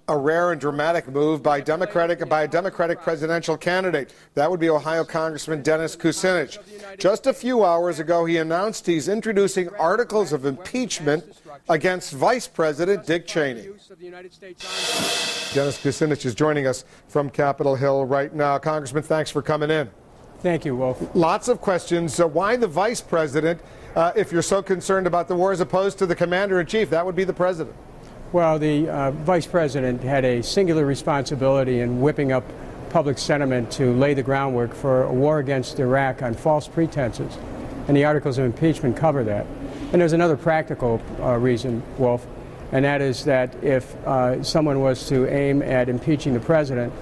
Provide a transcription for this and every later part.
A rare and dramatic move by a Democratic presidential candidate. That would be Ohio Congressman Dennis Kucinich. Just a few hours ago, he announced he's introducing articles of impeachment against Vice President Dick Cheney. Dennis Kucinich is joining us from Capitol Hill right now. Congressman, thanks for coming in. Thank you, Wolf. Lots of questions. Why the Vice President, if you're so concerned about the war, as opposed to the Commander-in-Chief? That would be the President. Well, the Vice President had a singular responsibility in whipping up public sentiment to lay the groundwork for a war against Iraq on false pretenses, and the articles of impeachment cover that. And there's another practical reason, Wolf, and that is that if someone was to aim at impeaching the President,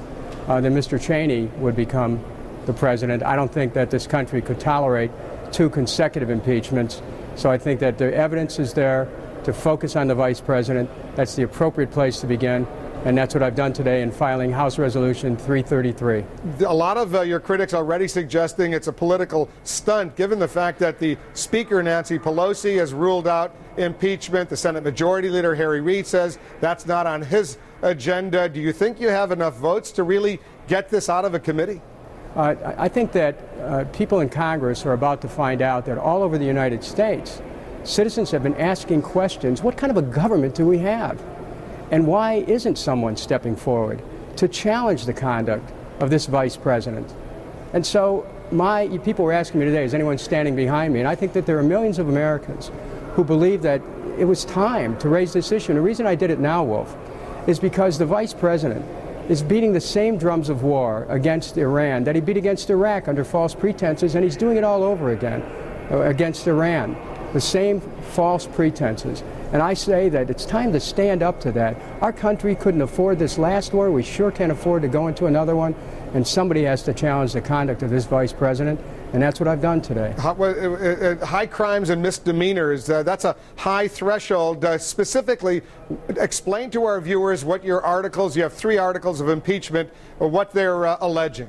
then Mr. Cheney would become the President. I don't think that this country could tolerate 2 consecutive impeachments, so I think that the evidence is there to focus on the Vice President. That's the appropriate place to begin, and that's what I've done today in filing House Resolution 333. A lot of your critics already suggesting it's a political stunt, given the fact that the Speaker, Nancy Pelosi, has ruled out impeachment. The Senate Majority Leader, Harry Reid, says that's not on his agenda. Do you think you have enough votes to really get this out of a committee? I think that people in Congress are about to find out that all over the United States, citizens have been asking questions. What kind of a government do we have? And why isn't someone stepping forward to challenge the conduct of this Vice President? And so people were asking me today, is anyone standing behind me? And I think that there are millions of Americans who believe that it was time to raise this issue. And the reason I did it now, Wolf, is because the Vice President is beating the same drums of war against Iran that he beat against Iraq under false pretenses, and he's doing it all over again against Iran. The same false pretenses. And I say that it's time to stand up to that. Our country couldn't afford this last war. We sure can't afford to go into another one. And somebody has to challenge the conduct of this Vice President. And that's what I've done today. High crimes and misdemeanors, that's a high threshold. Specifically, explain to our viewers what your articles, you have 3 articles of impeachment, what they're alleging.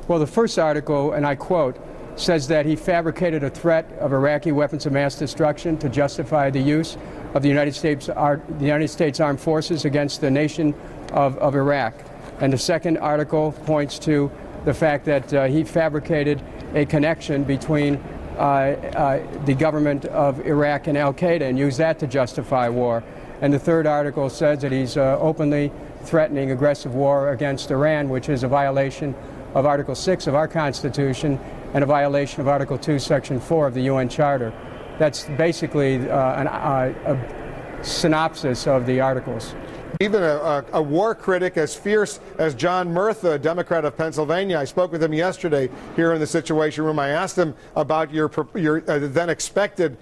Well, the first article, and I quote, says that he fabricated a threat of Iraqi weapons of mass destruction to justify the use of the United States Armed Forces against the nation of Iraq. And the second article points to the fact that he fabricated a connection between the government of Iraq and Al-Qaeda and used that to justify war. And the third article says that he's openly threatening aggressive war against Iran, which is a violation of Article 6 of our Constitution and a violation of Article 2, Section 4 of the UN Charter. That's basically a synopsis of the articles. Even a war critic as fierce as John Murtha, a Democrat of Pennsylvania, I spoke with him yesterday here in the Situation Room. I asked him about your then expected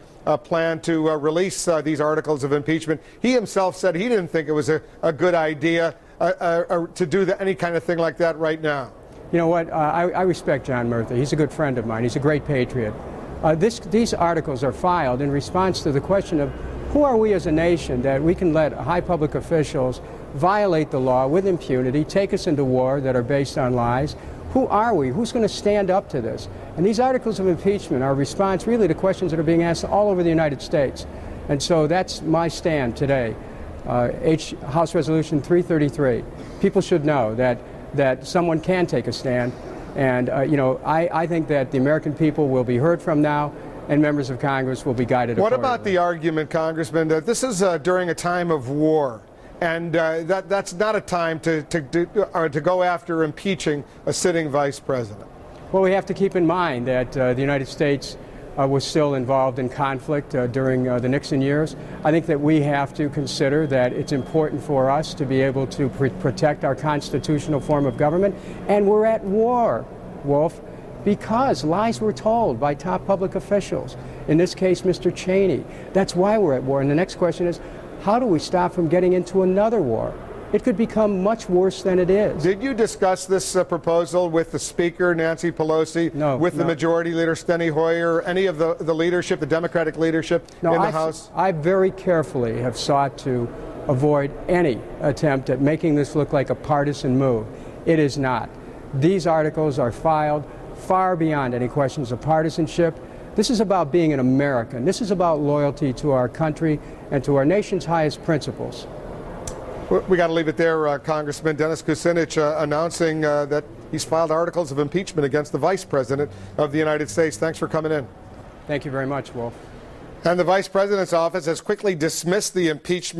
plan to release these articles of impeachment. He himself said he didn't think it was a good idea to do any kind of thing like that right now. You know what? I respect John Murtha. He's a good friend of mine. He's a great patriot. These articles are filed in response to the question of who are we as a nation that we can let high public officials violate the law with impunity, take us into war that are based on lies. Who are we? Who's going to stand up to this? And these articles of impeachment are a response really to questions that are being asked all over the United States. And so that's my stand today. House Resolution 333. People should know that someone can take a stand. And, I think that the American people will be heard from now, and members of Congress will be guided accordingly. What about the argument, Congressman, that this is during a time of war, and that's not a time to go after impeaching a sitting vice president? Well, we have to keep in mind that the United States was still involved in conflict during the Nixon years. I think that we have to consider that it's important for us to be able to protect our constitutional form of government, and we're at war, Wolf, because lies were told by top public officials. In this case, Mr. Cheney. That's why we're at war. And the next question is, how do we stop from getting into another war? It could become much worse than it is. Did you discuss this proposal with the Speaker, Nancy Pelosi, with the Majority Leader, Steny Hoyer, any of the leadership, the Democratic leadership in the House? I very carefully have sought to avoid any attempt at making this look like a partisan move. It is not. These articles are filed far beyond any questions of partisanship. This is about being an American. This is about loyalty to our country and to our nation's highest principles. We got to leave it there. Congressman Dennis Kucinich announcing that he's filed articles of impeachment against the Vice President of the United States. Thanks for coming in. Thank you very much, Wolf. And the Vice President's office has quickly dismissed the impeachment